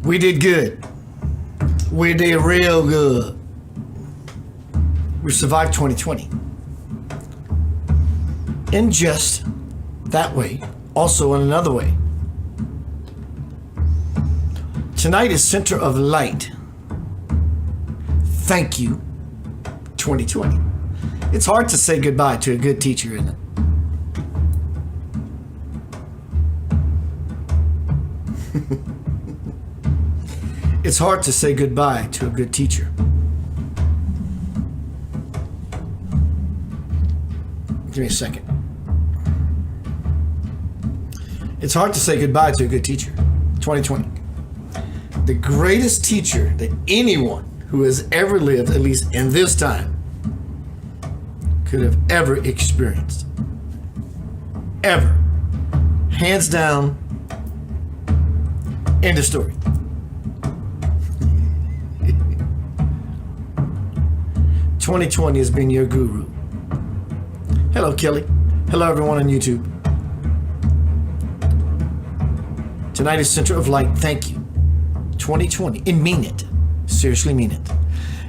We did good. We did real good. We survived 2020. In just that way, also in another way. Tonight is Center of Light. Thank you, 2020. It's hard to say goodbye to a good teacher, isn't it? It's hard to say goodbye to a good teacher. Give me a second. It's hard to say goodbye to a good teacher. 2020. The greatest teacher that anyone who has ever lived, at least in this time, could have ever experienced. Ever. Hands down. End of story. "2020 has been your guru." Hello, Kelly. Hello, everyone on YouTube. Tonight is Center of Light. Thank you. 2020. And mean it. Seriously mean it.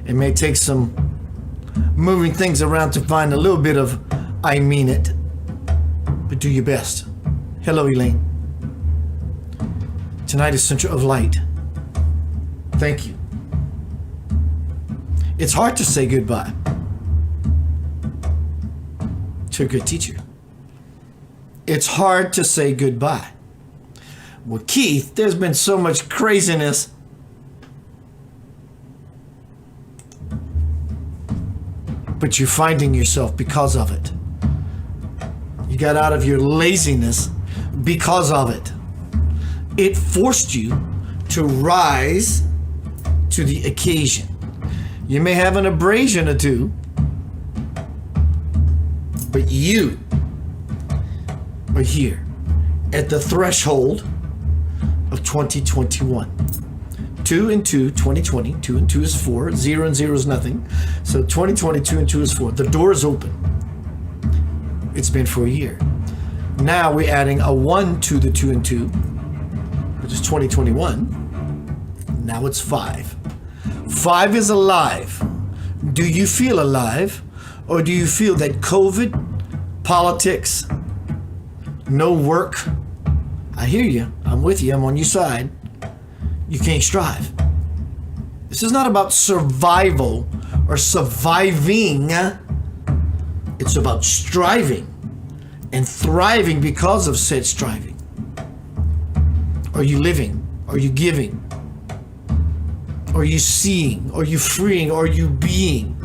It may take some moving things around to find a little bit of I mean it. But do your best. Hello, Elaine. Tonight is Center of Light. Thank you. It's hard to say goodbye to a good teacher. It's hard to say goodbye. Well, Keith, there's been so much craziness. But you're finding yourself because of it. You got out of your laziness because of it. It forced you to rise to the occasion. You may have an abrasion or two, but you are here at the threshold of 2021. 2 and 2, 2020. 2 and 2 is 4. 0 and 0 is nothing. So 2020, 2 and 2 is 4. The door is open. It's been for a year. Now we're adding a 1 to the 2 and 2, which is 2021. Now it's 5. 5 is alive. Do you feel alive? Or do you feel that COVID, politics, no work? I hear you. I'm with you. I'm on your side. You can't strive. This is not about survival or surviving. It's about striving and thriving because of said striving. Are you living? Are you giving? Are you seeing? Are you freeing? Are you being?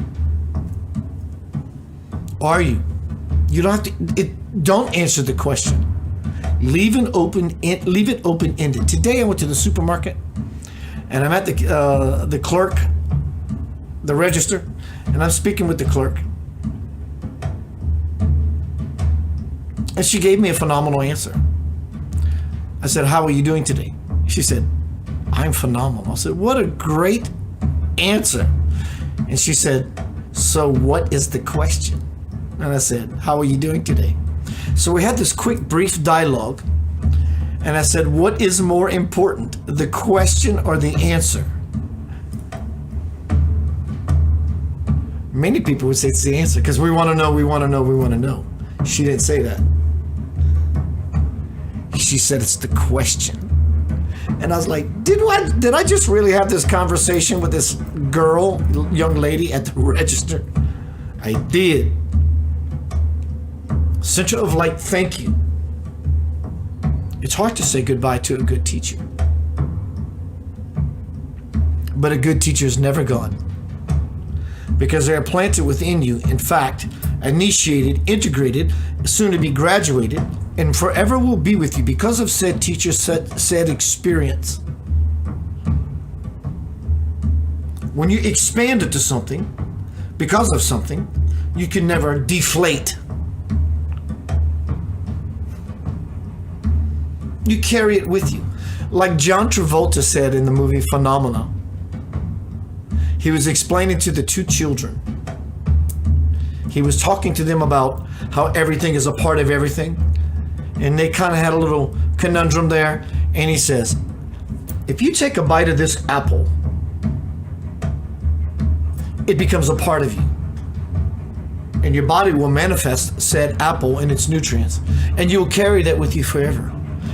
Are you? You don't have to. Don't answer the question. Leave it open-ended. Today I went to the supermarket, and I'm at the clerk, the register, and I'm speaking with the clerk, and she gave me a phenomenal answer. I said, "How are you doing today?" She said, "I'm phenomenal." I said, "What a great answer." And she said, "So what is the question?" And I said, "How are you doing today?" So we had this quick, brief dialogue. And I said, "What is more important, the question or the answer?" Many people would say it's the answer because we want to know, we want to know, we want to know. She didn't say that. She said it's the question. And I was like, did I just really have this conversation with this girl, young lady at the register? I did. Center of Light, thank you. It's hard to say goodbye to a good teacher. But a good teacher is never gone. Because they are planted within you, in fact, initiated, integrated, soon to be graduated, and forever will be with you because of said teacher, said experience. When you expand into something, because of something, you can never deflate. You carry it with you. Like John Travolta said in the movie Phenomena. He was explaining to the two children. He was talking to them about how everything is a part of everything. And they kind of had a little conundrum there. And he says, If you take a bite of this apple, it becomes a part of you. And your body will manifest said apple and its nutrients. And you'll carry that with you forever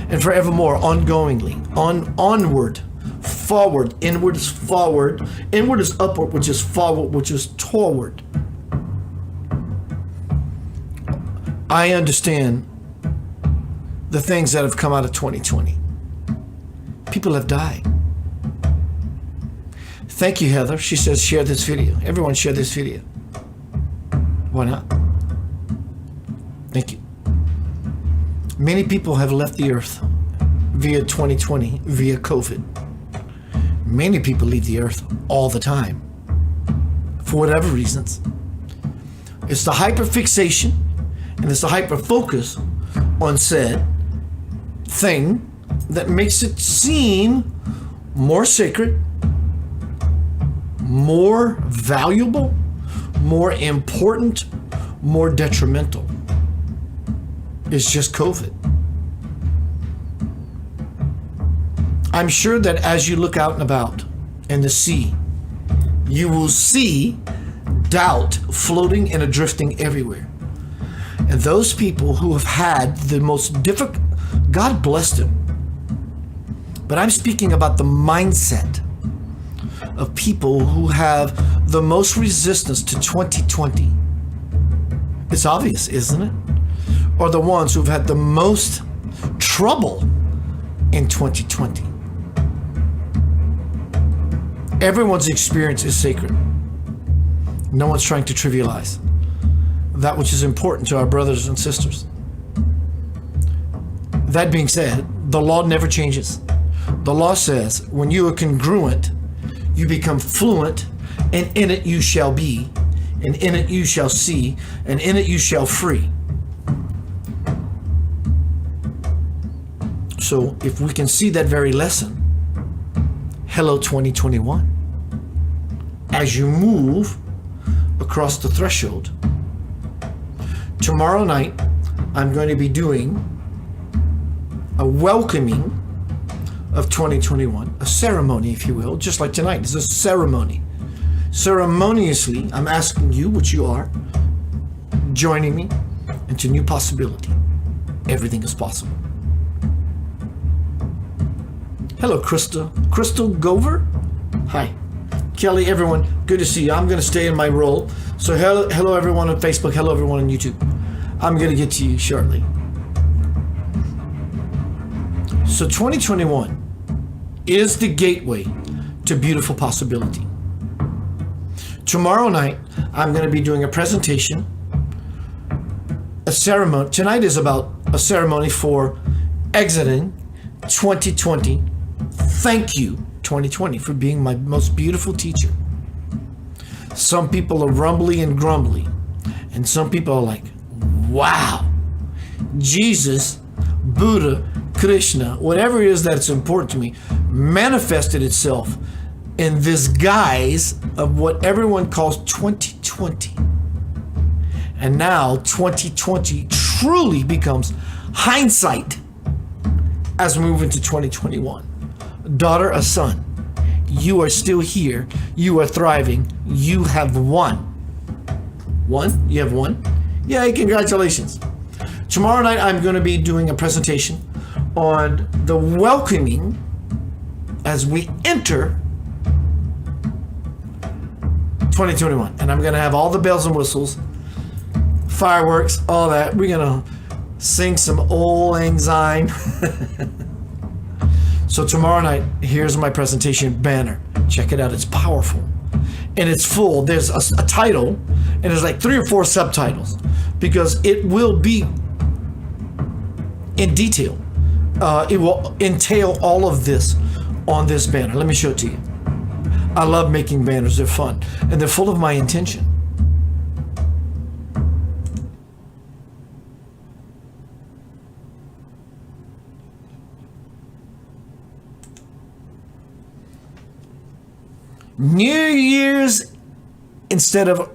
and forevermore, ongoingly, onward, forward. Inward is forward. Inward is upward, which is forward, which is toward. I understand the things that have come out of 2020. People have died. Thank you, Heather. She says, share this video. Everyone share this video. Why not? Thank you. Many people have left the earth via 2020, via COVID. Many people leave the earth all the time for whatever reasons. It's the hyperfixation and it's the hyperfocus on said thing that makes it seem more sacred, more valuable, more important, more detrimental. It's just COVID. I'm sure that as you look out and about in the sea, you will see doubt floating and drifting everywhere. And those people who have had the most difficult, God bless them. But I'm speaking about the mindset of people who have the most resistance to 2020. It's obvious, isn't it? Or the ones who've had the most trouble in 2020. Everyone's experience is sacred. No one's trying to trivialize that which is important to our brothers and sisters. That being said, the law never changes. The law says when you are congruent, you become fluent, and in it you shall be, and in it you shall see, and in it you shall free. So if we can see that very lesson, hello 2021, as you move across the threshold. Tomorrow night, I'm going to be doing a welcoming of 2021, a ceremony, if you will, just like tonight. It's a ceremony. Ceremoniously, I'm asking you, which you are, joining me into new possibility. Everything is possible. Hello, Crystal Gover. Hi. Kelly, everyone, good to see you. I'm going to stay in my role. So hello everyone on Facebook. Hello everyone on YouTube. I'm going to get to you shortly. So 2021 is the gateway to beautiful possibility. Tomorrow night, I'm going to be doing a presentation, a ceremony. Tonight is about a ceremony for exiting 2020. Thank you, 2020, for being my most beautiful teacher. Some people are rumbly and grumbly, and some people are like, wow, Jesus, Buddha, Krishna, whatever it is that's important to me, manifested itself in this guise of what everyone calls 2020. And now 2020 truly becomes hindsight as we move into 2021. Daughter, a son, you are still here. You are thriving. You have won. Won? You have won? Yay, congratulations. Tomorrow night, I'm going to be doing a presentation on the welcoming as we enter 2021. And I'm going to have all the bells and whistles, fireworks, all that. We're going to sing some old lang syne. So tomorrow night, here's my presentation banner. Check it out. It's powerful. And it's full. There's a title, and there's like 3 or 4 subtitles, because it will be in detail. It will entail all of this on this banner. Let me show it to you. I love making banners. They're fun. And they're full of my intention. New Year's, instead of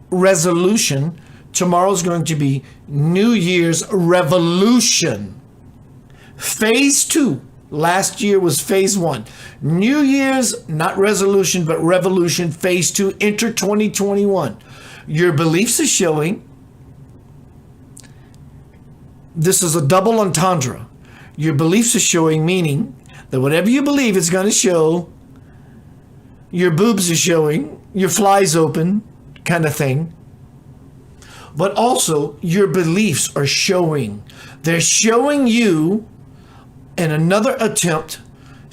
resolution, tomorrow's going to be New Year's revolution. Phase 2 Last year was phase 1. New Year's, not resolution, but revolution. Phase 2, enter 2021. Your beliefs are showing. This is a double entendre. Your beliefs are showing, meaning that whatever you believe is going to show. Your boobs are showing, your fly's open, kind of thing. But also, your beliefs are showing. They're showing you in another attempt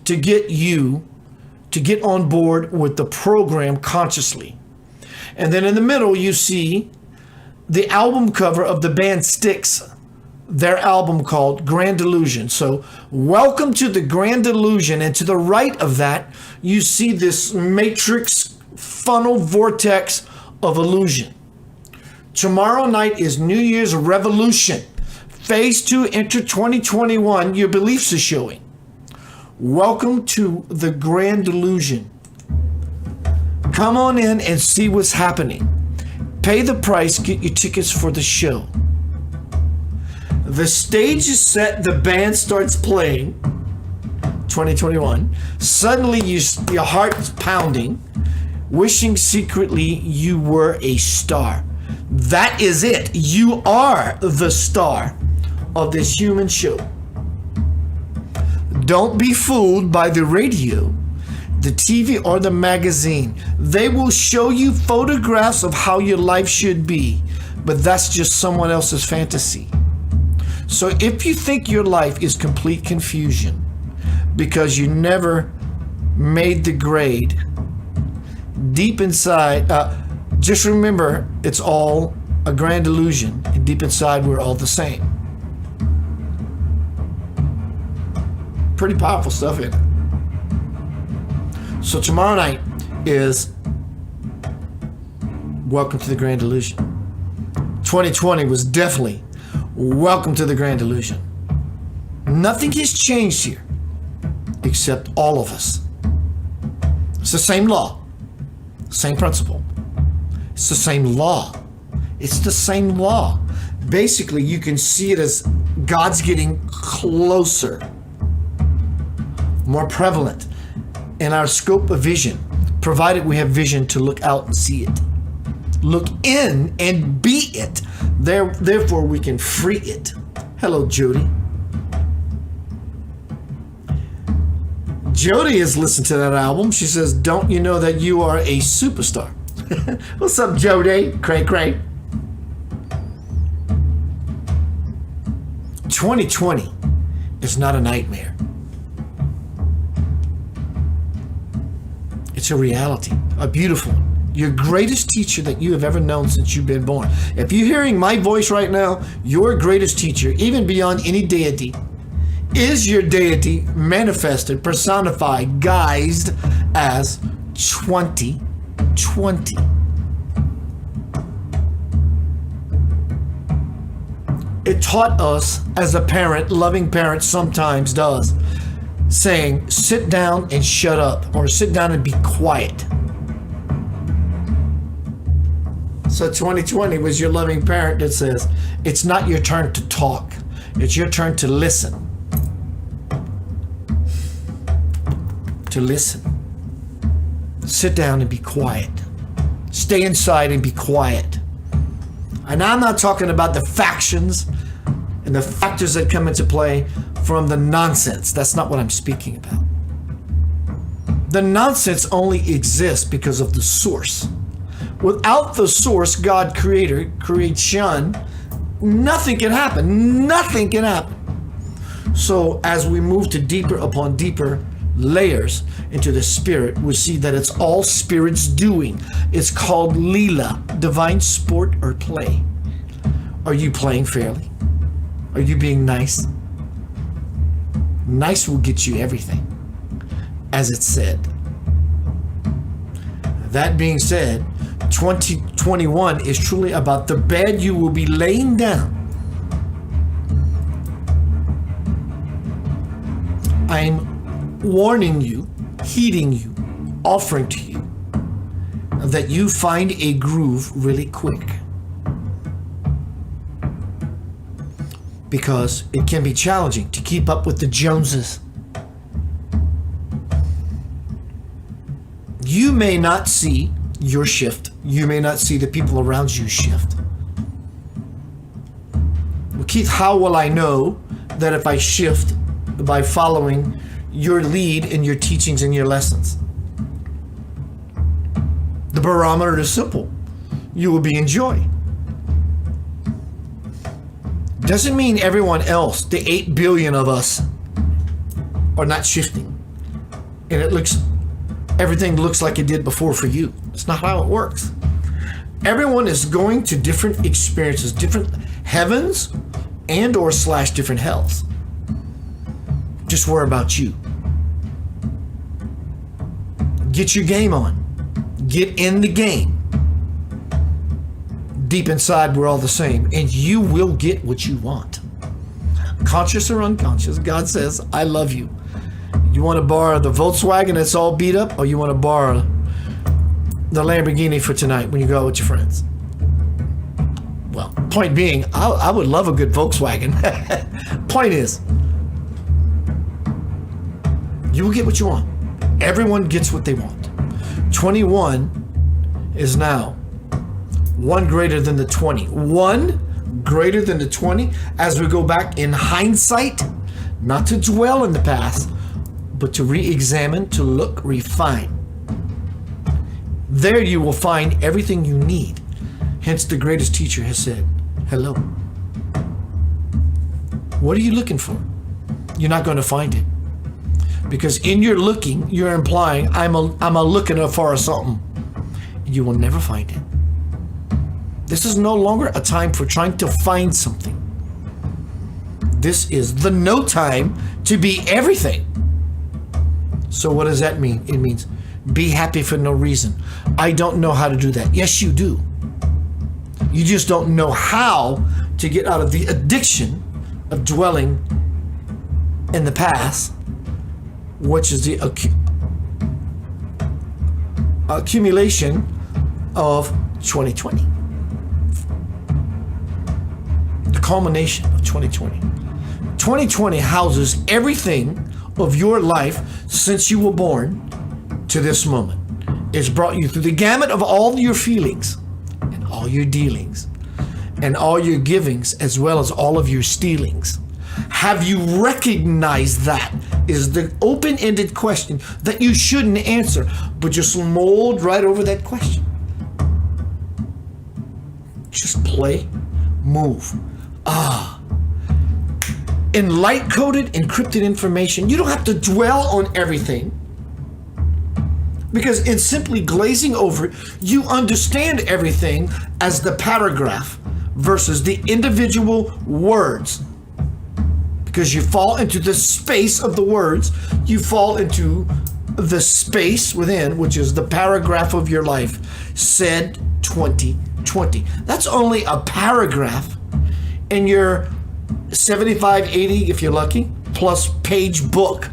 to get you to get on board with the program consciously. And then in the middle, you see the album cover of the band Styx, their album called Grand Illusion. So welcome to the Grand Illusion. And to the right of that, you see this matrix funnel vortex of illusion. Tomorrow night is New Year's revolution. Phase 2, enter 2021. Your beliefs are showing. Welcome to the Grand Illusion. Come on in and see what's happening. Pay the price, get your tickets for the show. The stage is set, the band starts playing, 2021. Suddenly your heart's pounding, wishing secretly you were a star. That is it. You are the star of this human show. Don't be fooled by the radio, the TV, or the magazine. They will show you photographs of how your life should be, but that's just someone else's fantasy. So if you think your life is complete confusion because you never made the grade, deep inside, just remember it's all a grand illusion, and deep inside we're all the same. Pretty powerful stuff, isn't it? So tomorrow night is welcome to the Grand Illusion. 2020 was definitely welcome to the Grand Illusion. Nothing has changed here except all of us. It's the same law, same principle. It's the same law. It's the same law. Basically, you can see it as God's getting closer, more prevalent in our scope of vision, provided we have vision to look out and see it. Look in and be it. Therefore, we can free it. Hello, Jody. Jody has listened to that album. She says, don't you know that you are a superstar? What's up, Jody? Cray cray. 2020 is not a nightmare. It's a reality, a beautiful one. Your greatest teacher that you have ever known since you've been born. If you're hearing my voice right now, your greatest teacher, even beyond any deity, is your deity manifested, personified, guised as 2020. It taught us as a parent, loving parent sometimes does, saying, sit down and shut up, or sit down and be quiet. So 2020 was your loving parent that says, it's not your turn to talk, it's your turn to listen. To listen. Sit down and be quiet. Stay inside and be quiet. And I'm not talking about the factions and the factors that come into play from the nonsense. That's not what I'm speaking about. The nonsense only exists because of the source. Without the source, God, creator, creation, nothing can happen. Nothing can happen. So as we move to deeper upon deeper layers into the spirit, we see that it's all spirit's doing. It's called Leela, divine sport or play. Are you playing fairly? Are you being nice? Nice will get you everything, as it said. That being said, 2021 is truly about the bed you will be laying down. I'm warning you, heeding you, offering to you that you find a groove really quick. Because it can be challenging to keep up with the Joneses. You may not see your shift. You may not see the people around you shift. Well, Keith, how will I know that if I shift by following your lead in your teachings and your lessons? The barometer is simple. You will be in joy. Doesn't mean everyone else, the 8 billion of us, are not shifting. And everything looks like it did before for you. It's not how it works. Everyone is going to different experiences, different heavens and or / different hells. Just worry about you. Get your game on. Get in the game. Deep inside, we're all the same, and you will get what you want. Conscious or unconscious, God says, I love you. You want to borrow the Volkswagen that's all beat up, or you want to borrow the Lamborghini for tonight when you go out with your friends? Well, point being, I would love a good Volkswagen. Point is, you will get what you want. Everyone gets what they want. 21 is now 1 greater than the 20. 1 greater than the 20 as we go back in hindsight, not to dwell in the past, but to re-examine, to look, refine. There you will find everything you need. Hence the greatest teacher has said, hello. What are you looking for? You're not going to find it. Because in your looking, you're implying, I'm a looking for something. You will never find it. This is no longer a time for trying to find something. This is the no time to be everything. So what does that mean? It means be happy for no reason. I don't know how to do that. Yes, you do. You just don't know how to get out of the addiction of dwelling in the past, which is the accumulation of 2020. The culmination of 2020. 2020 houses everything of your life since you were born to this moment. It's brought you through the gamut of all your feelings and all your dealings and all your givings as well as all of your stealings. Have you recognized that is the open-ended question that you shouldn't answer, but just mold right over that question. Just play, move. In light-coded, encrypted information, you don't have to dwell on everything because in simply glazing over it, you understand everything as the paragraph versus the individual words. Because you fall into the space of the words, you fall into the space within, which is the paragraph of your life, said 2020. That's only a paragraph in your 75, 80, if you're lucky, plus page book.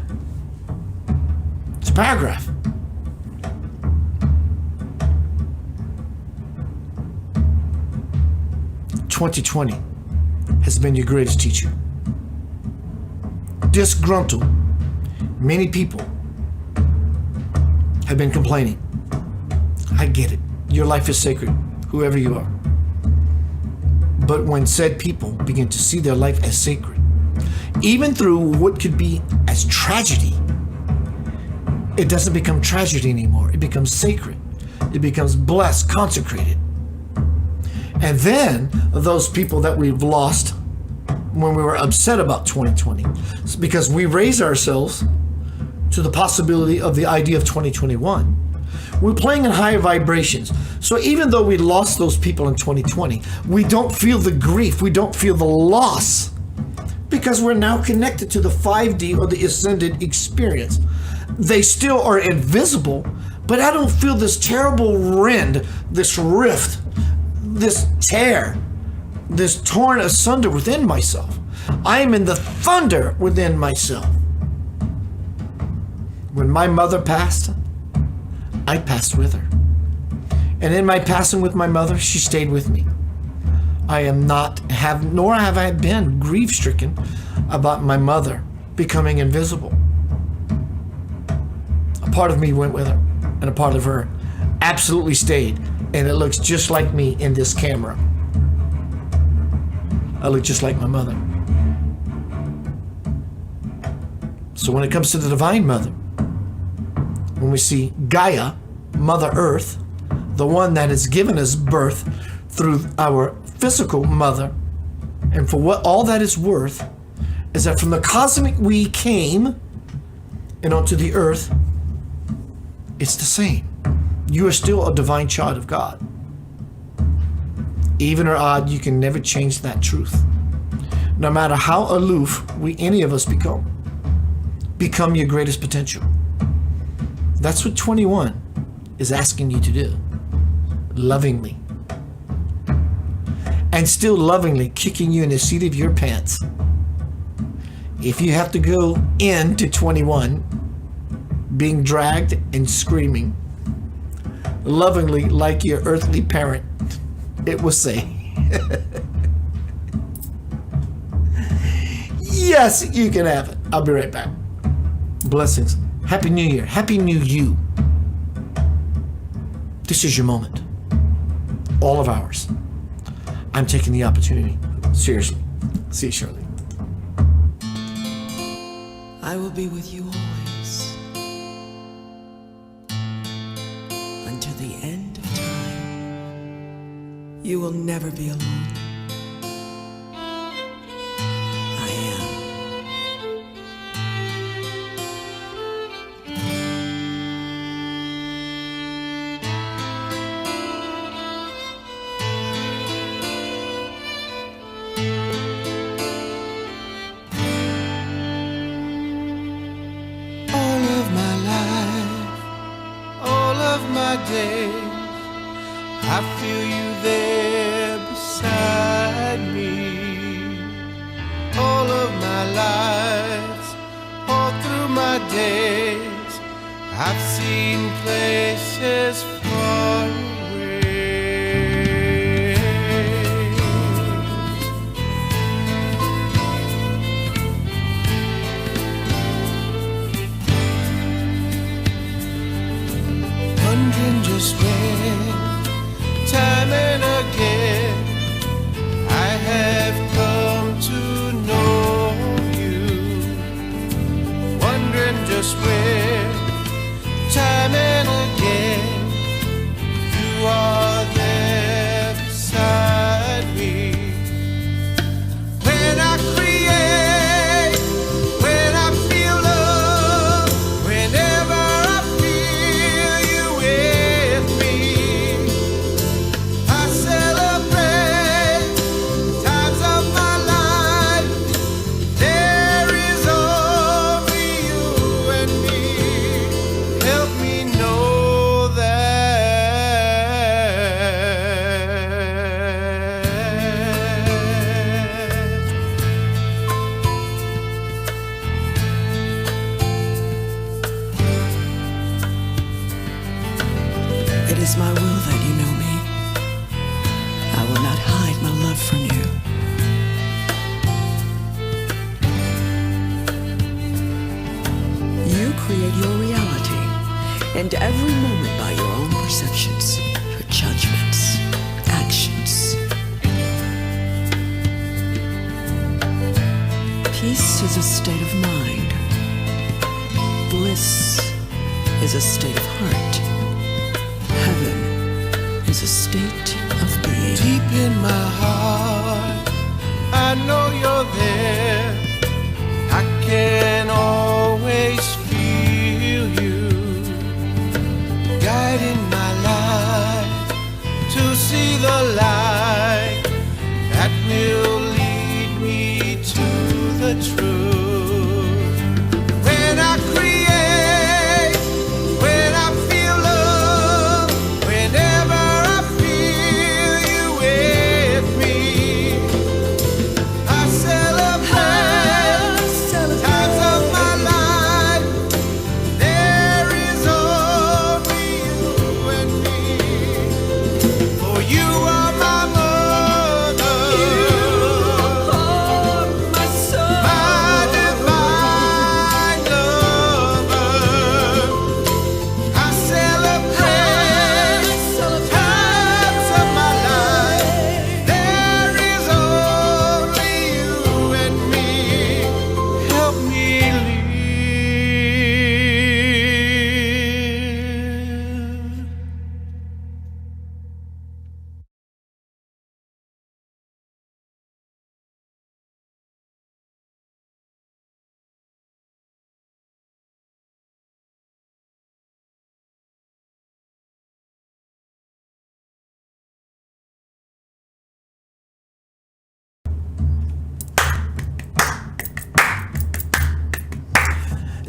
It's a paragraph. "2020 has been your greatest teacher." Disgruntled, many people have been complaining. I get it. Your life is sacred, whoever you are. But when said people begin to see their life as sacred, even through what could be as tragedy, it doesn't become tragedy anymore. It becomes sacred. It becomes blessed, consecrated. And then those people that we've lost when we were upset about 2020, it's because we raise ourselves to the possibility of the idea of 2021. We're playing in higher vibrations. So even though we lost those people in 2020, we don't feel the grief, we don't feel the loss, because we're now connected to the 5D or the ascended experience. They still are invisible, but I don't feel this terrible rend, this rift, this tear, this torn asunder within myself. I am in the thunder within myself. When my mother passed, I passed with her. And in my passing with my mother, she stayed with me. I am not, nor have I been grief-stricken about my mother becoming invisible. A part of me went with her. and a part of her absolutely stayed. And it looks just like me in this camera. I look just like my mother. So when it comes to the Divine Mother, when we see Gaia, Mother Earth, the one that has given us birth through our physical mother, and for what all that is worth, is that from the cosmic we came and onto the earth, it's the same. You are still a divine child of God. Even or odd, you can never change that truth. No matter how aloof any of us become your greatest potential. That's what 21 is asking you to do. Lovingly. And still lovingly kicking you in the seat of your pants. If you have to go into 21, being dragged and screaming, lovingly like your earthly parent, it will say, yes, you can have it. I'll be right back. Blessings. Happy New Year. Happy New You. This is your moment. All of ours. I'm taking the opportunity. Seriously. See you shortly. I will be with you always. Until the end of time. You will never be alone. I am. Days, I feel you there beside me. All of my lives, all through my days, I've seen places far away. Wondering just when, time and again, I have come to know you. Wondering just when, time and again, you are there beside me. When I create, when I feel love, whenever I feel you with me, I celebrate times of my life. There is only you and me. Help me know It is my will that you know me. I will not hide my love from you. You create your reality, and every moment by your own perceptions, your judgments, actions. Peace is a state of mind. Bliss is a state of heart. Heaven is a state of being. deep in my heart, I know you're there. I can always feel you guiding my life to see the light that will lead me to the truth. When I create, when I feel love, whenever I feel you with me, I celebrate times of my life.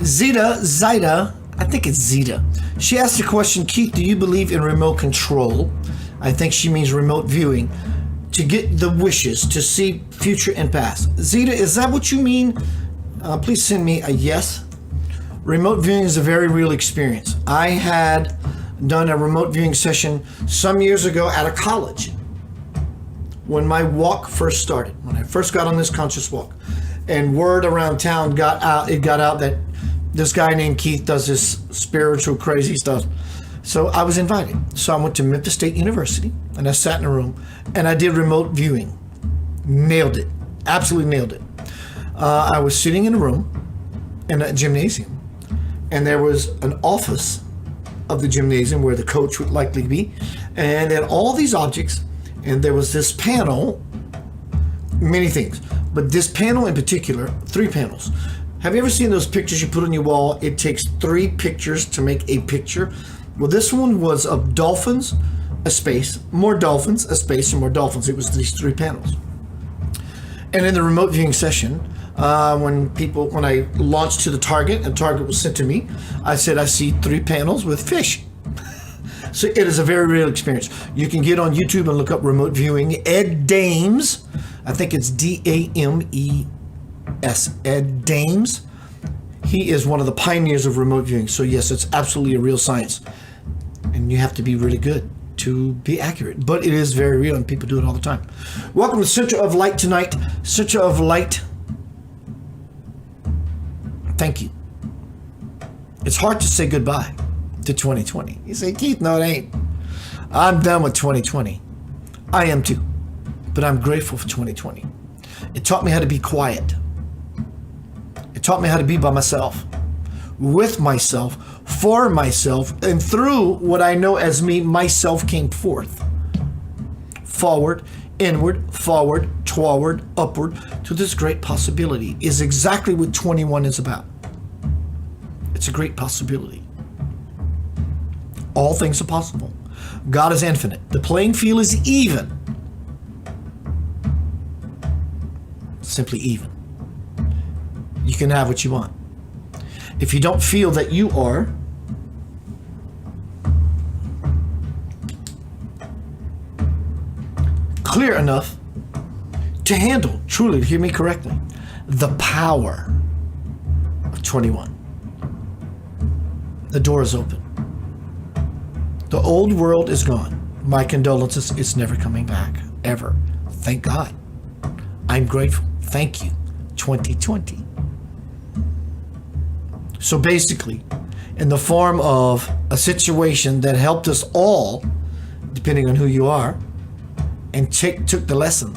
Zita, I think it's Zita. She asked the question, Keith, do you believe in remote control? I think she means remote viewing. To get the wishes, to see future and past. Zita, is that what you mean? Please send me a yes. Remote viewing is a very real experience. I had done a remote viewing session some years ago at a college when my walk first started, when I first got on this conscious walk. And word around town got out that this guy named Keith does this spiritual crazy stuff. So I was invited. So I went to Memphis State University and I sat in a room and I did remote viewing. Nailed it. Absolutely nailed it. I was sitting in a room in a gymnasium and there was an office of the gymnasium where the coach would likely be. And then all these objects, and there was this panel, many things, but this panel in particular, 3 panels. Have you ever seen those pictures you put on your wall? It takes 3 pictures to make a picture. Well, this one was of dolphins, a space, more dolphins, a space, and more dolphins. It was these 3 panels. And in the remote viewing session, when I launched to the target and target was sent to me, I said, I see 3 panels with fish. So it is a very real experience. You can get on YouTube and look up remote viewing. Ed Dames, I think it's Dames, Ed Dames. He is one of the pioneers of remote viewing. So yes, it's absolutely a real science. And you have to be really good to be accurate. But it is very real and people do it all the time. Welcome to Center of Light tonight. Center of Light. Thank you. It's hard to say goodbye to 2020. You say, Keith, no, it ain't. I'm done with 2020. I am too. But I'm grateful for 2020. It taught me how to be quiet. It taught me how to be by myself, with myself, for myself, and through what I know as me, myself came forth. Forward, inward, forward, toward, upward, to this great possibility is exactly what 21 is about. It's a great possibility. All things are possible. God is infinite. The playing field is even. Simply even. You can have what you want. If you don't feel that you are clear enough to handle, truly, hear me correctly, the power of 21, the door is open. The old world is gone. My condolences, it's never coming back, ever. Thank God. I'm grateful. Thank you, 2020. So basically, in the form of a situation that helped us all, depending on who you are, and took the lesson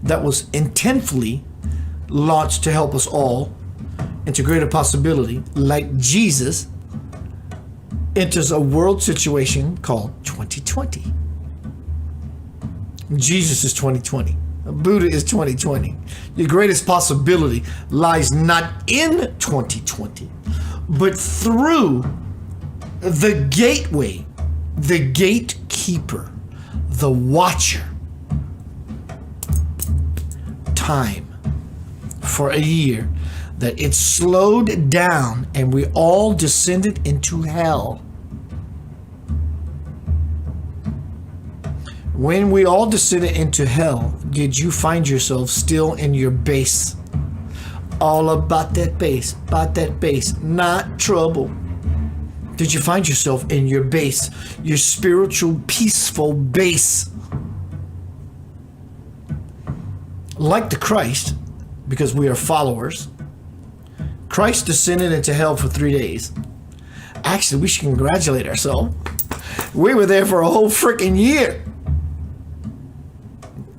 that was intentfully launched to help us all into greater possibility, like Jesus enters a world situation called 2020. Jesus is 2020. Buddha is 2020. Your greatest possibility lies not in 2020, but through the gateway, the gatekeeper, the watcher. Time for a year that it slowed down and we all descended into hell. When we all descended into hell, did you find yourself still in your base? All about that base, not trouble. Did you find yourself in your base, your spiritual, peaceful base? Like the Christ, because we are followers, Christ descended into hell for 3 days. Actually, we should congratulate ourselves. We were there for a whole freaking year.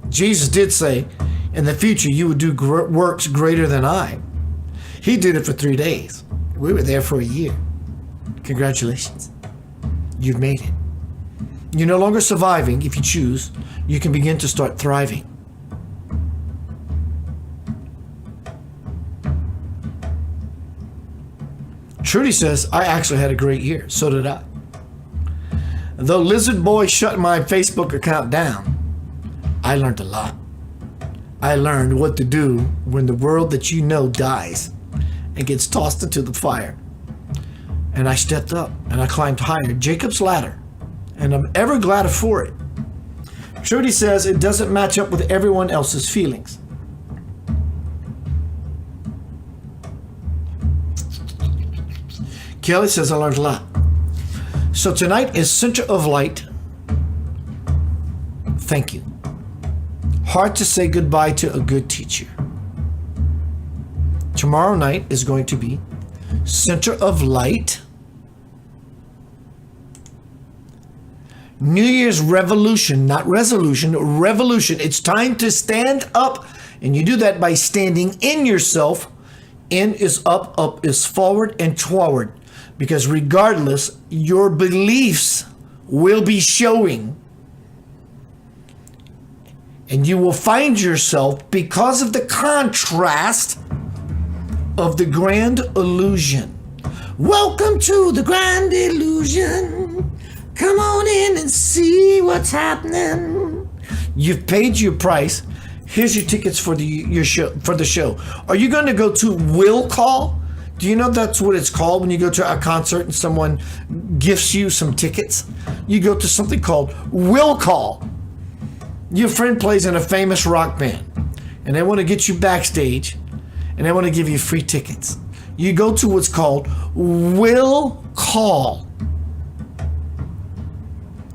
Jesus did say, in the future, you would do works greater than I. He did it for 3 days. We were there for a year. Congratulations. You've made it. You're no longer surviving. If you choose, you can begin to start thriving. Trudy says, I actually had a great year. So did I. Though Lizard Boy shut my Facebook account down, I learned a lot. I learned what to do when the world that you know dies and gets tossed into the fire. And I stepped up and I climbed higher, Jacob's ladder, and I'm ever gladder for it. Trudy says it doesn't match up with everyone else's feelings. Kelly says I learned a lot. So tonight is Center of Light. Thank you. Hard to say goodbye to a good teacher. Tomorrow night is going to be Center of Light. New Year's revolution, not resolution, revolution. It's time to stand up, and you do that by standing in yourself. In is up, up is forward, and toward. Because regardless, your beliefs will be showing. And you will find yourself, because of the contrast of the grand illusion. Welcome to the grand illusion. Come on in and see what's happening. You've paid your price. Here's your tickets for the show. Are you going to go to Will Call? Do you know that's what it's called when you go to a concert and someone gifts you some tickets? You go to something called Will Call. Your friend plays in a famous rock band, and they want to get you backstage, and they want to give you free tickets. You go to what's called Will Call.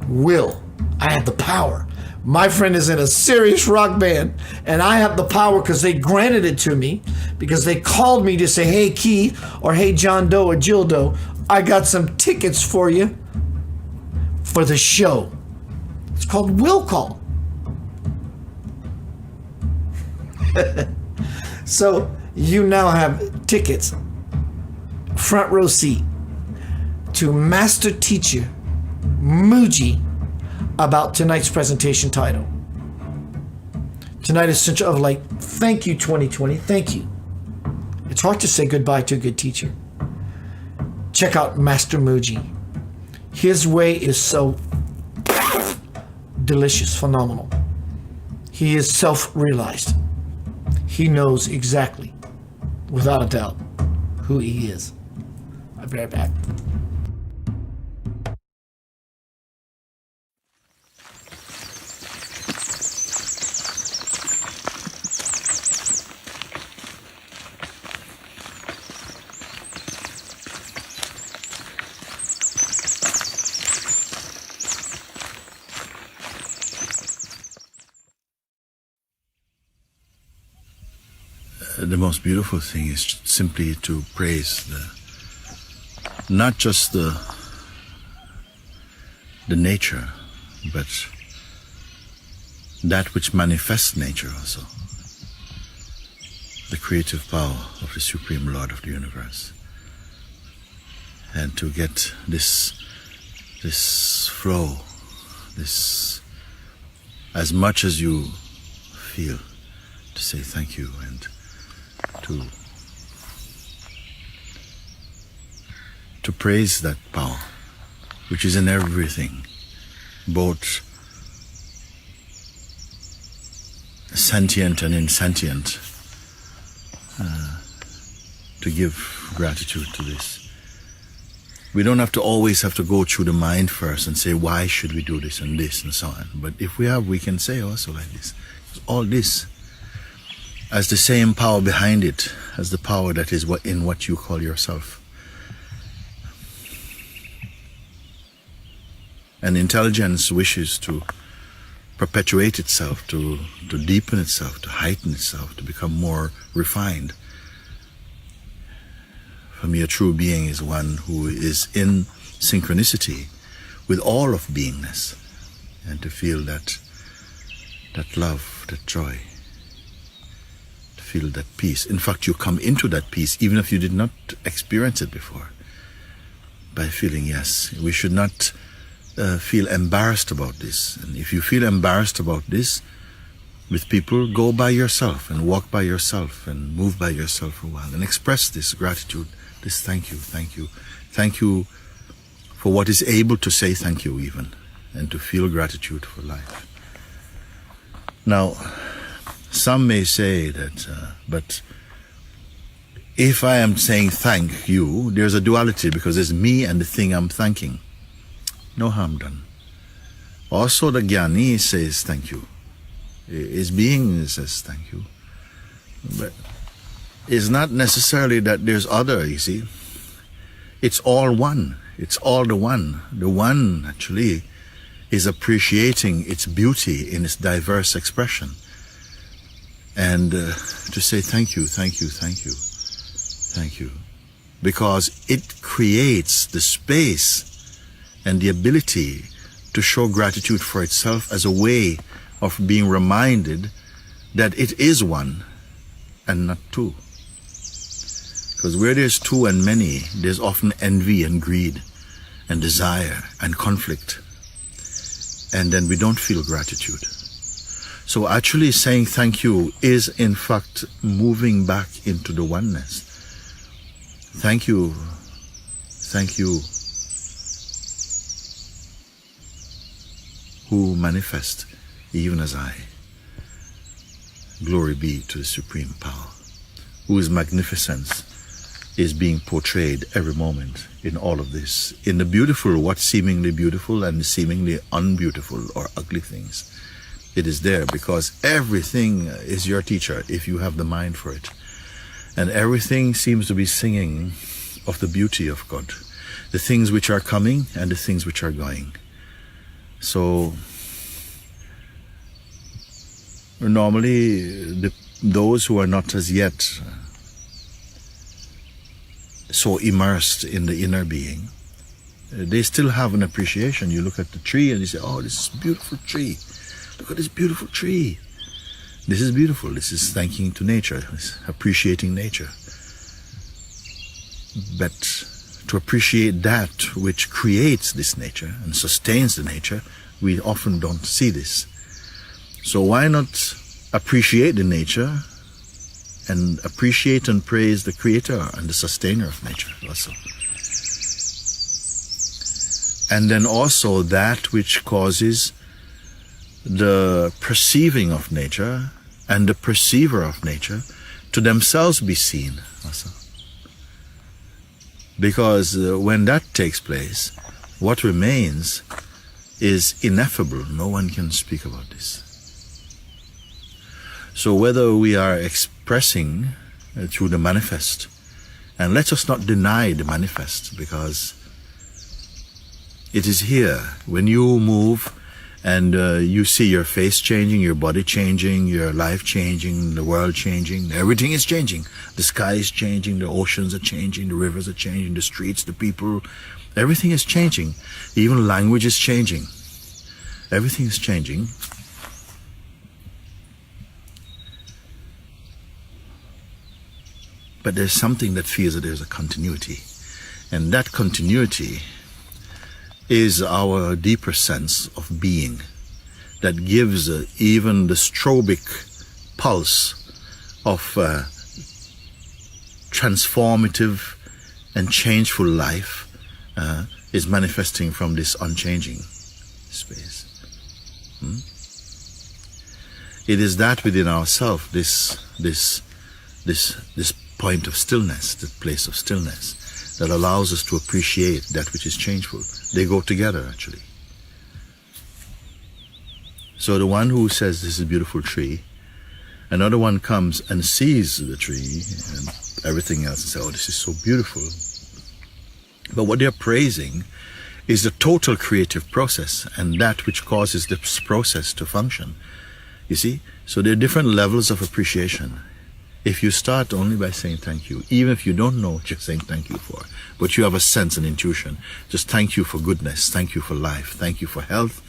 Will. I have the power. My friend is in a serious rock band, and I have the power because they granted it to me, because they called me to say, hey, Keith, or hey, John Doe or Jill Doe, I got some tickets for you for the show. It's called Will Call. So you now have tickets, front row seat, to Master Teacher Muji about tonight's presentation title. Tonight is Center of Light. Thank you, 2020. Thank you. It's hard to say goodbye to a good teacher. Check out Master Muji. His way is so delicious, phenomenal. He is self-realized. He knows exactly, without a doubt, who he is. I'll be right back. The most beautiful thing is simply to praise not just the nature, but that which manifests nature also. The creative power of the Supreme Lord of the universe. And to get this flow, this, as much as you feel, to say thank you and to praise that power which is in everything, both sentient and insentient, to give gratitude to this. We don't have to always have to go through the mind first and say, why should we do this and so on. But if we have, we can say also like this. All this as the same power behind it as the power that is in what you call yourself. And intelligence wishes to perpetuate itself, to deepen itself, to heighten itself, to become more refined. For me, a true being is one who is in synchronicity with all of beingness, and to feel that love, that joy, to feel that peace. In fact, you come into that peace even if you did not experience it before, by feeling, yes, we should not feel embarrassed about this. And if you feel embarrassed about this with people, go by yourself and walk by yourself and move by yourself for a while and express this gratitude, this thank you, thank you. Thank you for what is able to say thank you even, and to feel gratitude for life. Now, some may say that, but if I am saying thank you, there's a duality because there's me and the thing I'm thanking. No harm done. Also, the Jnani says thank you. His being says thank you. But it's not necessarily that there's other, you see. It's all one. It's all the one. The one, actually, is appreciating its beauty in its diverse expression. And to say thank you, thank you, thank you, thank you. Because it creates the space and the ability to show gratitude for itself as a way of being reminded that it is one and not two. Because where there's two and many, there's often envy and greed and desire and conflict. And then we don't feel gratitude. So actually saying thank you is in fact moving back into the oneness. Thank you. Thank you. Who manifest even as I. Glory be to the Supreme Power, whose magnificence is being portrayed every moment in all of this, in the beautiful, what's seemingly beautiful and the seemingly unbeautiful or ugly things. It is there because everything is your teacher if you have the mind for it. And everything seems to be singing of the beauty of God, the things which are coming and the things which are going. So normally those who are not as yet so immersed in the inner being, they still have an appreciation. You look at the tree and you say, oh, this is a beautiful tree. Look at this beautiful tree. This is beautiful. This is thanking to nature. It's appreciating nature. But to appreciate that which creates this nature and sustains the nature, we often don't see this. So why not appreciate the nature and appreciate and praise the creator and the sustainer of nature also. And then also that which causes the perceiving of nature and the perceiver of nature to themselves be seen also. Because when that takes place, what remains is ineffable. No one can speak about this. So whether we are expressing through the manifest, and let us not deny the manifest, because it is here. When you move and you see your face changing, your body changing, your life changing, the world changing, everything is changing. The sky is changing, the oceans are changing, the rivers are changing, the streets, the people, everything is changing. Even language is changing. Everything is changing. But there's something that feels that there's a continuity. And that continuity is our deeper sense of being that gives even the strobic pulse of transformative and changeful life is manifesting from this unchanging space. It is that within ourselves, this point of stillness, the place of stillness, that allows us to appreciate that which is changeful. They go together, actually. So the one who says this is a beautiful tree, another one comes and sees the tree and everything else and says, oh, this is so beautiful. But what they're praising is the total creative process and that which causes this process to function. You see? So there are different levels of appreciation. If you start only by saying thank you, even if you don't know what you're saying thank you for, but you have a sense and intuition, just thank you for goodness, thank you for life, thank you for health,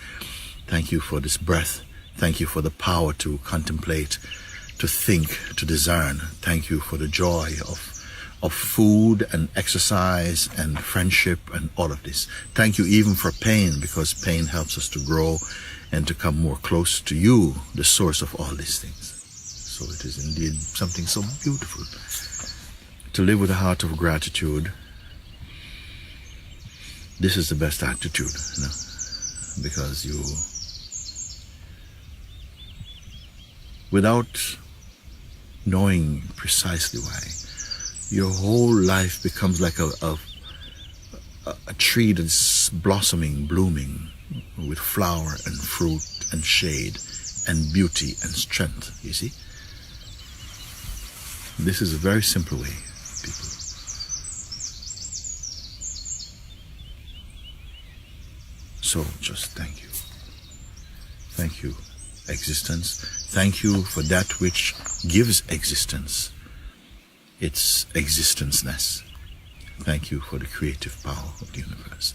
thank you for this breath, thank you for the power to contemplate, to think, to discern, thank you for the joy of food and exercise and friendship and all of this. Thank you even for pain, because pain helps us to grow and to come more close to you, the source of all these things. So it is indeed something so beautiful to live with a heart of gratitude. This is the best attitude, because you, without knowing precisely why, your whole life becomes like a tree that's blossoming, blooming, with flower and fruit and shade and beauty and strength, you see? This is a very simple way, people. So just thank you. Thank you, existence. Thank you for that which gives existence its existenceness. Thank you for the creative power of the universe.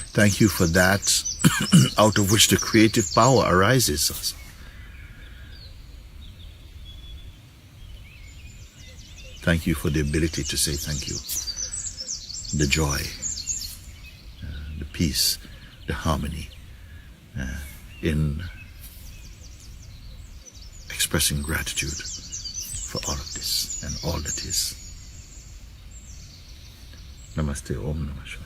Thank you for that out of which the creative power arises us. Thank you for the ability to say thank you. The joy, the peace, the harmony in expressing gratitude for all of this and all that is. Namaste, Om Namah Shivaya.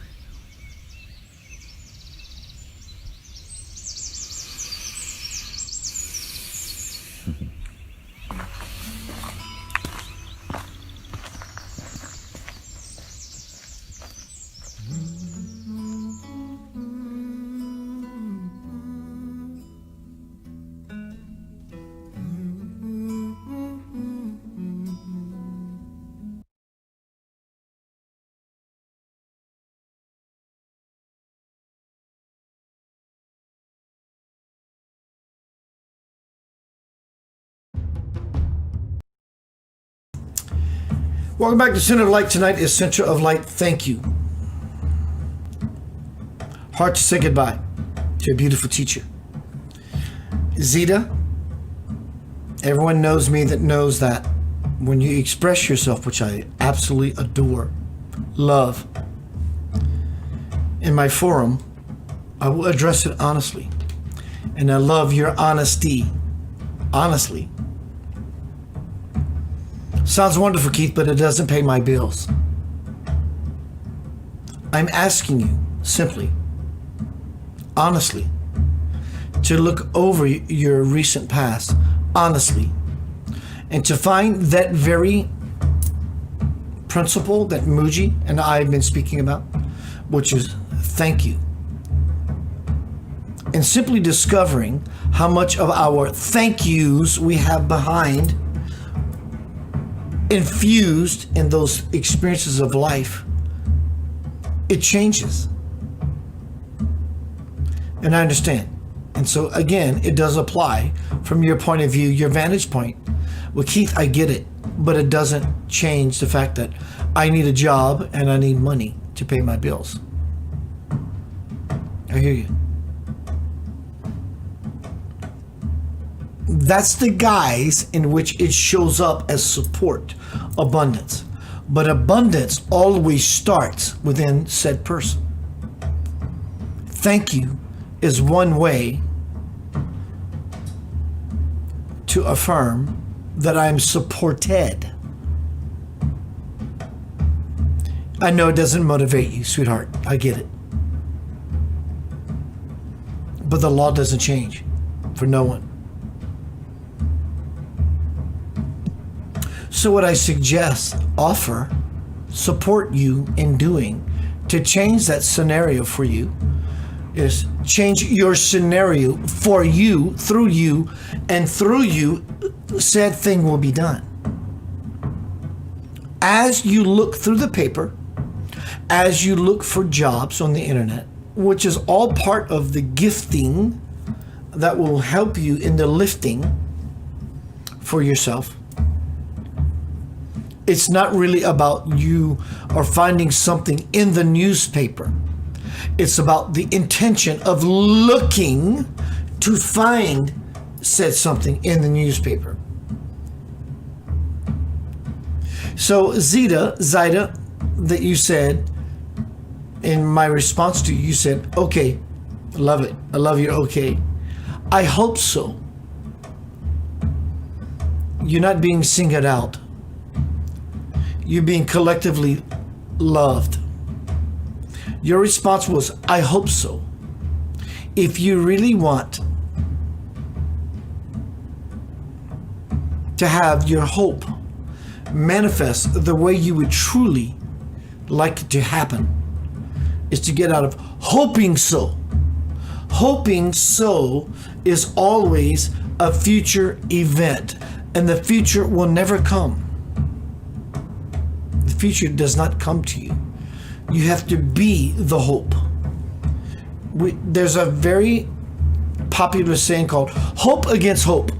Welcome back to Center of Light. Tonight is Center of Light. Thank you. Hard to say goodbye to a beautiful teacher. Zita, everyone knows me that knows that when you express yourself, which I absolutely adore, love, in my forum, I will address it honestly. And I love your honesty. Honestly. Sounds wonderful, Keith, but it doesn't pay my bills. I'm asking you, simply, honestly, to look over your recent past, honestly, and to find that very principle that Muji and I have been speaking about, which is thank you. And simply discovering how much of our thank yous we have behind infused in those experiences of life, it changes. And I understand. And so again, it does apply from your point of view, your vantage point. Well, Keith, I get it, but it doesn't change the fact that I need a job and I need money to pay my bills. I hear you. That's the guise in which it shows up as support, abundance. But abundance always starts within said person. Thank you is one way to affirm that I'm supported. I know it doesn't motivate you, sweetheart. I get it. But the law doesn't change for no one. So what I suggest, offer, support you in doing to change that scenario for you is change your scenario for you, and through you, said thing will be done. As you look through the paper, as you look for jobs on the internet, which is all part of the gifting that will help you in the lifting for yourself. It's not really about you or finding something in the newspaper. It's about the intention of looking to find said something in the newspaper. So Zita, that you said, in my response to you, you said, okay, love it. I love your okay. I hope so. You're not being singled out. You're being collectively loved. Your response was, I hope so. If you really want to have your hope manifest the way you would truly like it to happen is to get out of hoping so. Hoping so is always a future event, and the future will never come. The future does not come to you. You have to be the hope. There's a very popular saying called hope against hope.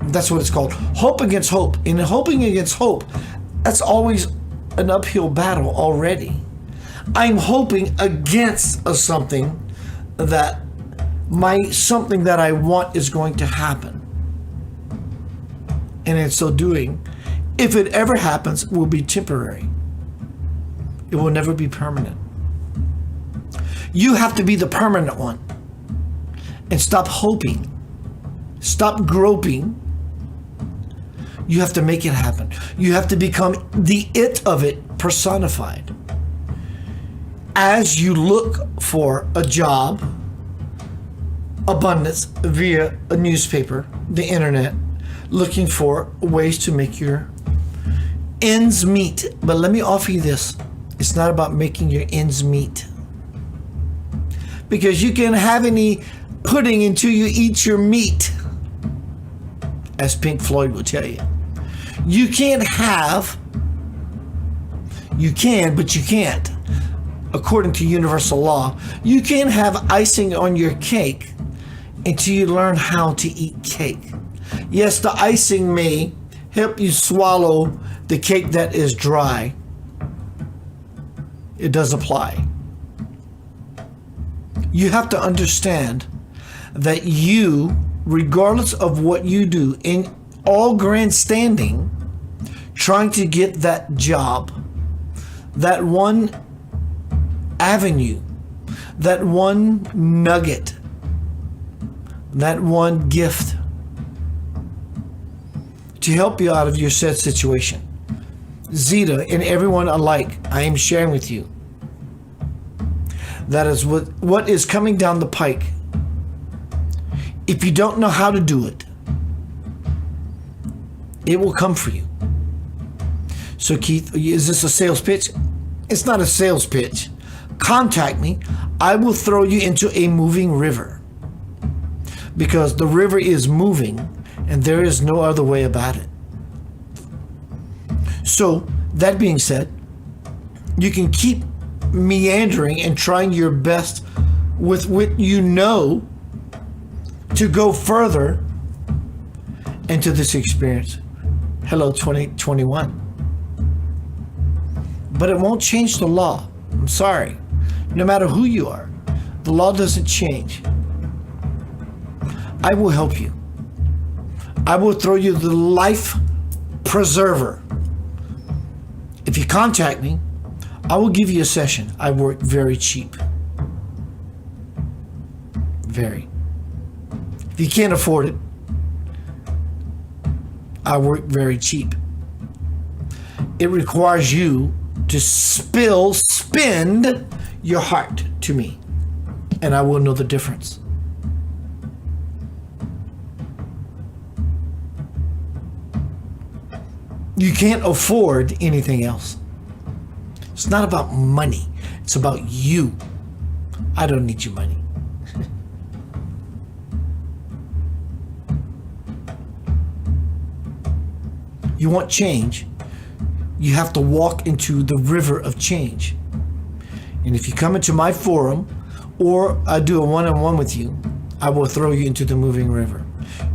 That's what it's called. Hope against hope. And hoping against hope, that's always an uphill battle already. I'm hoping against something that I want is going to happen. And in so doing, if it ever happens, it will be temporary. It will never be permanent. You have to be the permanent one. And stop hoping. Stop groping. You have to make it happen. You have to become the it of it personified. As you look for a job, abundance via a newspaper, the internet, looking for ways to make your ends meet. But let me offer you this. It's not about making your ends meet. Because you can have any pudding until you eat your meat, as Pink Floyd will tell you. You can't have, you can, but you can't. According to universal law, you can't have icing on your cake until you learn how to eat cake. Yes, the icing may help you swallow the cake that is dry. It does apply. You have to understand that you, regardless of what you do, in all grandstanding, trying to get that job, that one avenue, that one nugget, that one gift to help you out of your said situation. Zeta and everyone alike, I am sharing with you. That is what is coming down the pike. If you don't know how to do it, it will come for you. So Keith, is this a sales pitch? It's not a sales pitch. Contact me. I will throw you into a moving river. Because the river is moving and there is no other way about it. So, that being said, you can keep meandering and trying your best with what you know to go further into this experience. Hello, 2021. But it won't change the law. I'm sorry. No matter who you are, the law doesn't change. I will help you. I will throw you the life preserver. If you contact me, I will give you a session. I work very cheap. Very. If you can't afford it, I work very cheap. It requires you to spend your heart to me, and I will know the difference. You can't afford anything else. It's not about money. It's about you. I don't need your money. You want change, you have to walk into the river of change. And if you come into my forum, or I do a one-on-one with you, I will throw you into the moving river.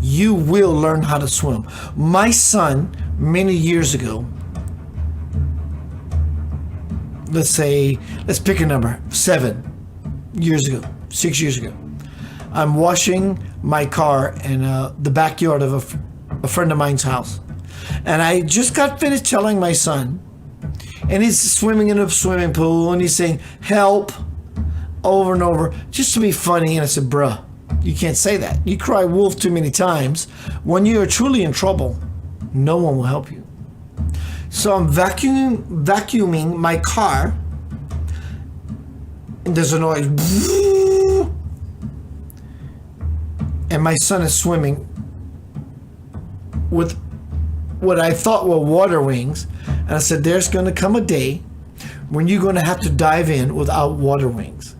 You will learn how to swim. My son, many years ago, let's pick a number, 7 years ago, 6 years ago. I'm washing my car in the backyard of a friend of mine's house. And I just got finished telling my son, and he's swimming in a swimming pool, and he's saying, help, over and over, just to be funny. And I said, bruh, you can't say that. You cry wolf too many times. When you are truly in trouble, no one will help you. So I'm vacuuming my car, and there's a noise. And my son is swimming with what I thought were water wings. And I said, there's going to come a day when you're going to have to dive in without water wings.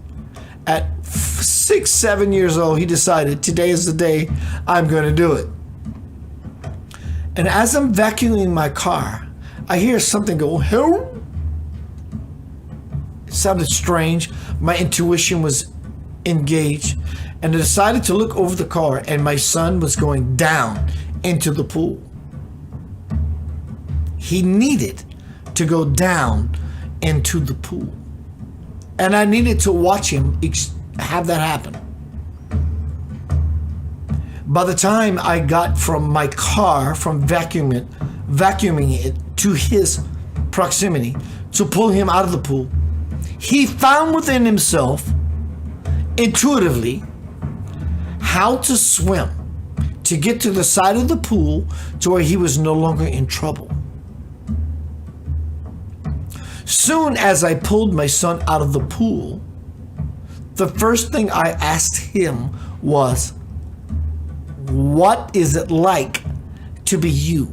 At 6, 7 years old, he decided today is the day I'm going to do it. And as I'm vacuuming my car, I hear something go, help. It sounded strange. My intuition was engaged. And I decided to look over the car, and my son was going down into the pool. He needed to go down into the pool. And I needed to watch him have that happen. By the time I got from my car, from vacuuming it to his proximity to pull him out of the pool, he found within himself, intuitively, how to swim to get to the side of the pool to where he was no longer in trouble. Soon as I pulled my son out of the pool, the first thing I asked him was, what is it like to be you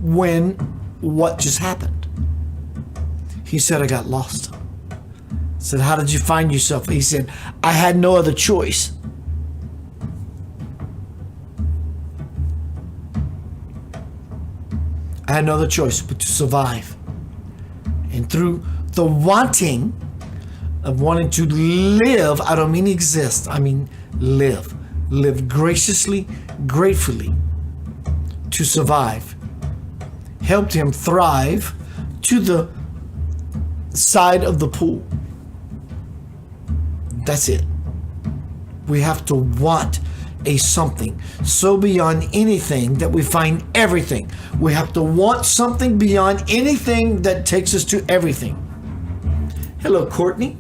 when what just happened? He said, I got lost. I said, how did you find yourself? He said, I had no other choice. I had no other choice but to survive. And through the wanting to live, I don't mean exist, I mean live. Live graciously, gratefully, to survive. Helped him thrive to the side of the pool. That's it. We have to want a something so beyond anything that we find everything. We have to want something beyond anything that takes us to everything. Hello, Courtney.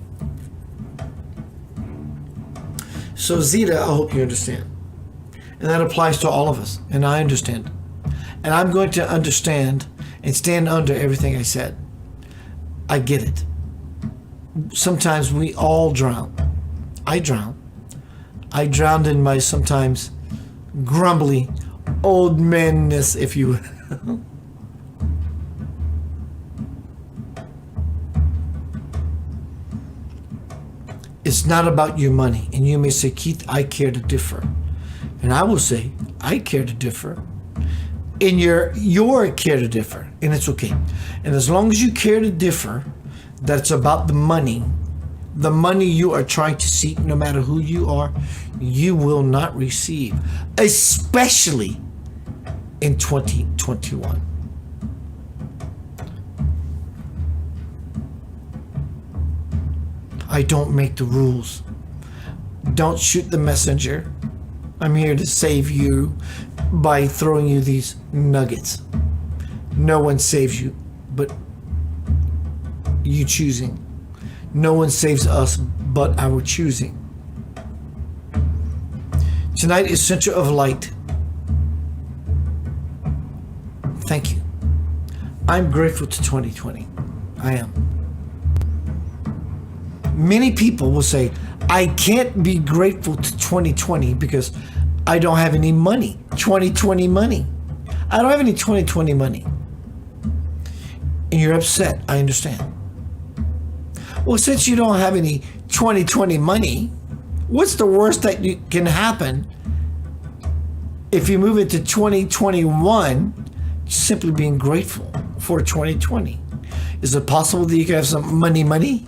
So Zeta, I hope you understand. And that applies to all of us. And I understand. And I'm going to understand and stand under everything I said. I get it. Sometimes we all drown. I drown. I drowned in my sometimes grumbly old manness, if you will. It's not about your money. And you may say, Keith, I care to differ. And I will say, I care to differ. And your care to differ. And it's okay. And as long as you care to differ, that's about the money you are trying to seek, no matter who you are, you will not receive, especially in 2021. I don't make the rules. Don't shoot the messenger. I'm here to save you by throwing you these nuggets. No one saves you but you choosing. No one saves us but our choosing. Tonight is Center of Light. Thank you. I'm grateful to 2020. I am. Many people will say, I can't be grateful to 2020 because I don't have any money. 2020 money. I don't have any 2020 money. And you're upset. I understand. Well, since you don't have any 2020 money, what's the worst that can happen if you move into 2021 simply being grateful for 2020? Is it possible that you can have some money?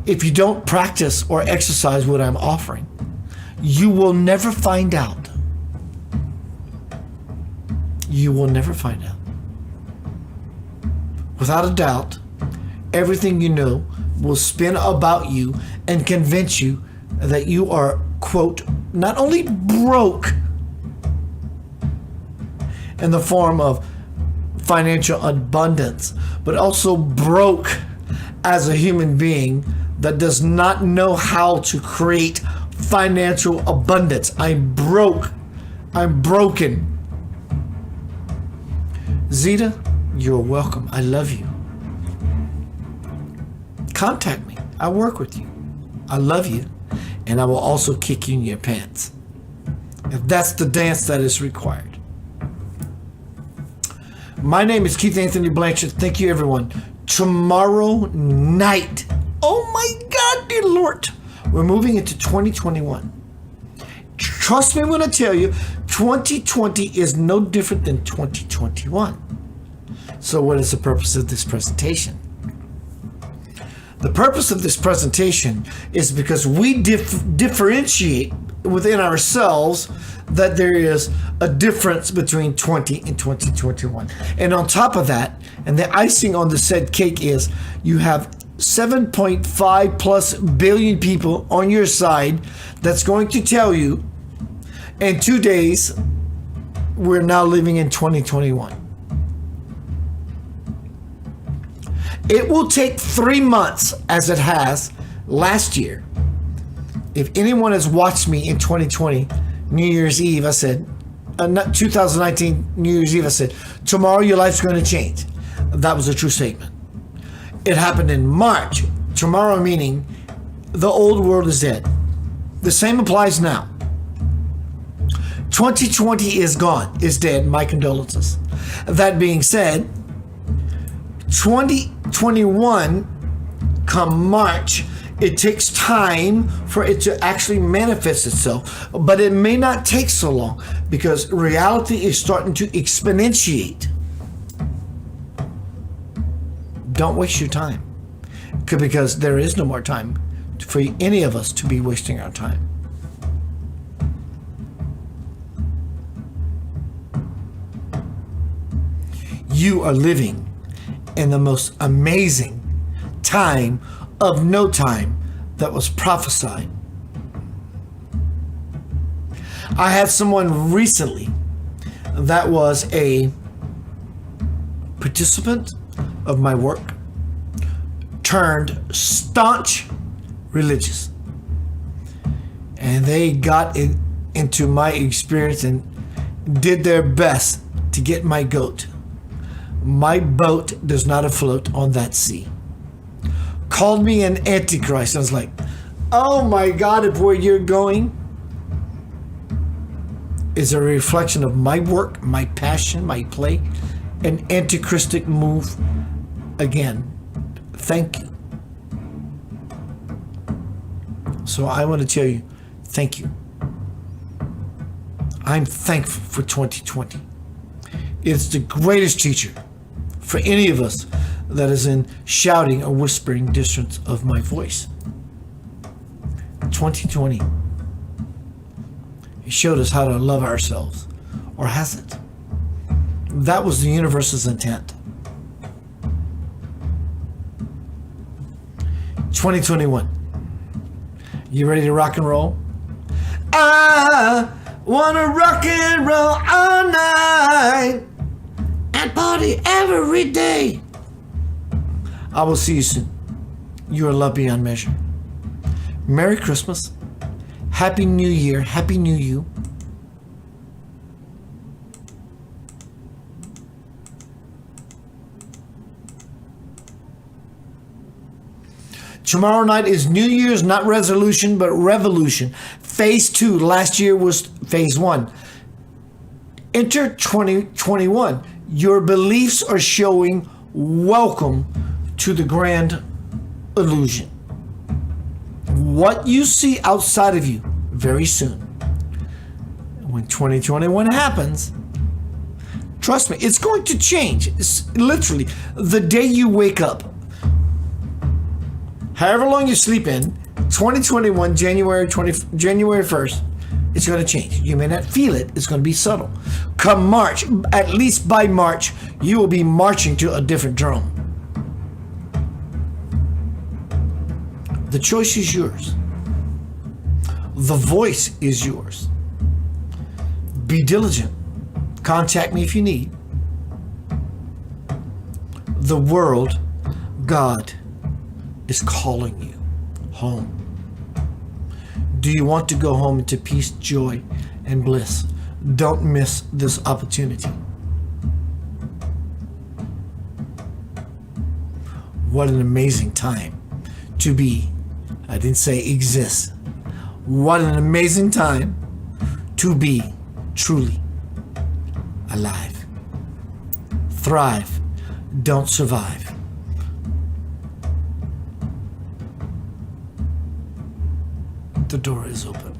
If you don't practice or exercise what I'm offering, you will never find out. You will never find out. Without a doubt, everything you know will spin about you and convince you that you are, quote, not only broke in the form of financial abundance, but also broke as a human being that does not know how to create financial abundance. I'm broke. I'm broken. Zeta, you're welcome. I love you. Contact me. I work with you. I love you. And I will also kick you in your pants if that's the dance that is required. My name is Keith Anthony Blanchard. Thank you, everyone. Tomorrow night, oh my God, dear Lord, we're moving into 2021. Trust me when I tell you, 2020 is no different than 2021. So what is the purpose of this presentation? The purpose of this presentation is because we differentiate within ourselves that there is a difference between 20 and 2021. And on top of that, and the icing on the said cake is you have 7.5 plus billion people on your side that's going to tell you in 2 days we're now living in 2021. It will take 3 months, as it has last year. If anyone has watched me in 2020, New Year's Eve, I said, 2019 New Year's Eve, I said, tomorrow your life's going to change. That was a true statement. It happened in March. Tomorrow meaning the old world is dead. The same applies now. 2020 is gone, is dead. My condolences. That being said, 2021, come March, it takes time for it to actually manifest itself, but it may not take so long because reality is starting to exponentiate. Don't waste your time, because there is no more time for any of us to be wasting our time. You are living in the most amazing time of no time that was prophesied. I had someone recently that was a participant of my work turned staunch religious, and they got into my experience and did their best to get my goat. My boat does not afloat on that sea. Called me an antichrist. I was like, oh my God, if where you're going is a reflection of my work, my passion, my play, an antichristic move, again, thank you. So I want to tell you, thank you. I'm thankful for 2020. It's the greatest teacher for any of us that is in shouting or whispering distance of my voice. 2020, it showed us how to love ourselves, or has it? That was the universe's intent. 2021, you ready to rock and roll? I wanna rock and roll all night and party every day. I will see you soon. You are loved beyond measure. Merry Christmas. Happy New Year. Happy New You. Tomorrow night is New Year's, not resolution, but revolution. Phase 2. Last year was phase 1. Enter 2021. Your beliefs are showing welcome to the grand illusion. What you see outside of you very soon. When 2021 happens, trust me, it's going to change. It's literally the day you wake up. However long you sleep in, 2021, January 1st, it's going to change. You may not feel it. It's going to be subtle. Come March, at least by March, you will be marching to a different drum. The choice is yours. The voice is yours. Be diligent. Contact me if you need. The world, God, is calling you home. Do you want to go home into peace, joy, and bliss? Don't miss this opportunity. What an amazing time to be. I didn't say exist. What an amazing time to be truly alive. Thrive. Don't survive. The door is open.